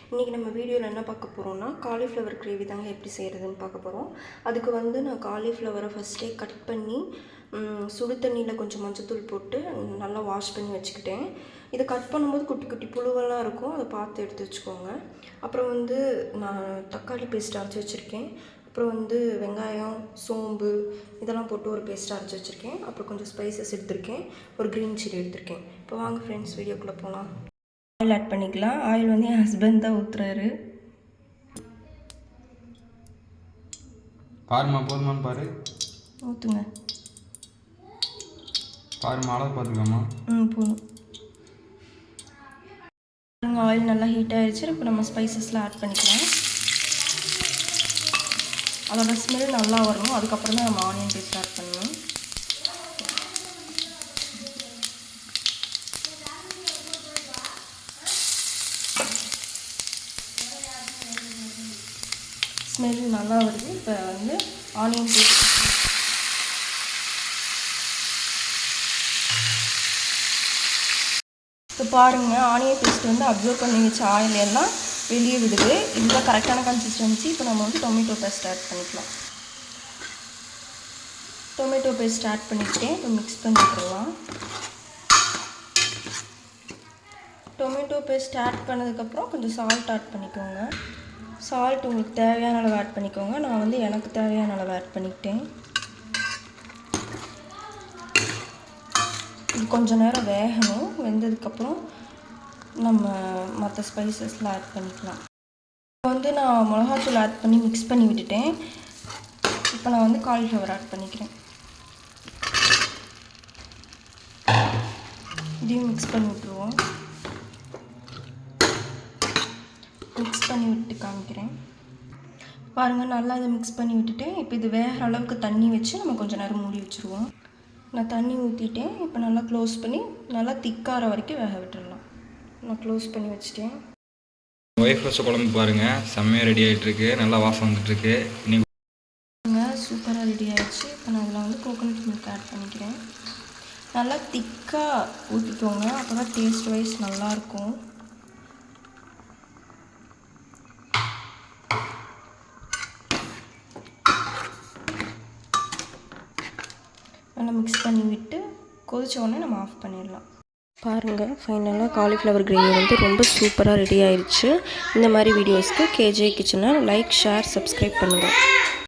இன்றைக்கி நம்ம வீடியோவில் என்ன பார்க்க போகிறோம்னா காலிஃப்ளவர் கிரேவி தாங்க எப்படி செய்கிறதுன்னு பார்க்க போகிறோம். அதுக்கு வந்து நான் காலிஃப்ளவரை ஃபஸ்ட்டே கட் பண்ணி சுடு தண்ணியில் கொஞ்சம் மஞ்சத்தூள் போட்டு நல்லா வாஷ் பண்ணி வச்சுக்கிட்டேன். இதை கட் பண்ணும்போது குட்டி குட்டி புழுவெல்லாம் இருக்கும், அதை பார்த்து எடுத்து வச்சுக்கோங்க. அப்புறம் வந்து நான் தக்காளி பேஸ்ட் அரைச்சி வச்சுருக்கேன். அப்புறம் வந்து வெங்காயம், சோம்பு இதெல்லாம் போட்டு ஒரு பேஸ்ட் அரைச்சி வச்சுருக்கேன். அப்புறம் கொஞ்சம் ஸ்பைசஸ் எடுத்திருக்கேன், ஒரு க்ரீன் சில்லி எடுத்திருக்கேன். இப்போ வாங்க ஃப்ரெண்ட்ஸ் வீடியோக்குள்ளே போகலாம். ஆயில் ஆட் பண்ணிக்கலாம். ஆயில் வந்து என் ஹஸ்பண்ட் தான் ஊற்றுறாரு. பாருமா, போதுமான்னு பாரு. ஊற்றுங்க. பாருமா, அளவு பார்த்துக்கலாமா? போதும். ஆயில் நல்லா ஹீட் ஆகிடுச்சு. இப்போ நம்ம ஸ்பைசஸ்லாம் ஆட் பண்ணிக்கலாம். அதோட ஸ்மெல் நல்லா வரணும். அதுக்கப்புறம் தான் நம்ம ஆனியன் பேஸ்ட் ஆட் பண்ணணும். ஸ்மெல் நல்லா வருது. இப்போ வந்து ஆனியன் பேஸ்ட் இப்போ பாருங்கள், ஆனியன் பேஸ்ட் வந்து அப்சர்வ் பண்ணி வச்ச ஆயில் எல்லாம் வெளியே விடுது. இதுதான் கரெக்டான கன்சிஸ்டன்சி. இப்போ நம்ம வந்து டொமேட்டோ பேஸ்ட் ஆட் பண்ணிக்கலாம். டொமேட்டோ பேஸ்ட் ஆட் பண்ணிக்கிட்டேன். இப்போ மிக்ஸ் பண்ணிக்கலாம். டொமேட்டோ பேஸ்ட் ஆட் பண்ணதுக்கப்புறம் கொஞ்சம் சால்ட் ஆட் பண்ணிக்கோங்க. சால்ட் உங்களுக்கு தேவையான அளவு ஆட் பண்ணிக்கோங்க. நான் வந்து எனக்கு தேவையான அளவு ஆட் பண்ணிக்கிட்டேன். இது கொஞ்சம் நேரம் வேகணும். வெந்ததுக்கப்புறம் நம்ம மற்ற ஸ்பைசஸ்லாம் ஆட் பண்ணிக்கலாம். இப்போ வந்து நான் மிளகாத்தூள் ஆட் பண்ணி மிக்ஸ் பண்ணி விட்டுட்டேன். இப்போ நான் வந்து காலிஃப்ளவர் ஆட் பண்ணிக்கிறேன். இதையும் மிக்ஸ் பண்ணி விட்டுருவோம். மிக்ஸ் பண்ணி விட்டு காமிக்கிறேன். பாருங்கள், நல்லா இதை மிக்ஸ் பண்ணி விட்டுட்டேன். இப்போ இது வேகிற அளவுக்கு தண்ணி வச்சு நம்ம கொஞ்சம் நேரம் மூடி வச்சுருவோம். நான் தண்ணி ஊற்றிட்டேன். இப்போ நல்லா க்ளோஸ் பண்ணி நல்லா திக்கார வரைக்கும் வேக விட்டுடலாம். நான் க்ளோஸ் பண்ணி வச்சுட்டேன். ஒயிட் ரோஸ்ட் குழம்பு பாருங்கள், செம்மையாக ரெடி ஆகிட்டுருக்கு. நல்லா வாசம் வந்துட்டுருக்கு. நீங்கள் சூப்பராக ரெடி ஆகிடுச்சு. இப்போ நான் அதில் வந்து கோகோனட் மில்க் ஆட் பண்ணிக்கிறேன். நல்லா திக்காக ஊற்றிக்கோங்க, அப்போ தான் டேஸ்ட் வைஸ் நல்லாயிருக்கும். நல்லா மிக்ஸ் பண்ணி விட்டு கொதிச்ச உடனே நம்ம ஆஃப் பண்ணிடலாம். பாருங்கள், ஃபைனலாக காலிஃப்ளவர் கிரேவி வந்து ரொம்ப சூப்பராக ரெடி ஆயிடுச்சு. இந்த மாதிரி வீடியோஸ்க்கு கேஜே கிச்சனை லைக், ஷேர், சப்ஸ்கிரைப் பண்ணுங்கள்.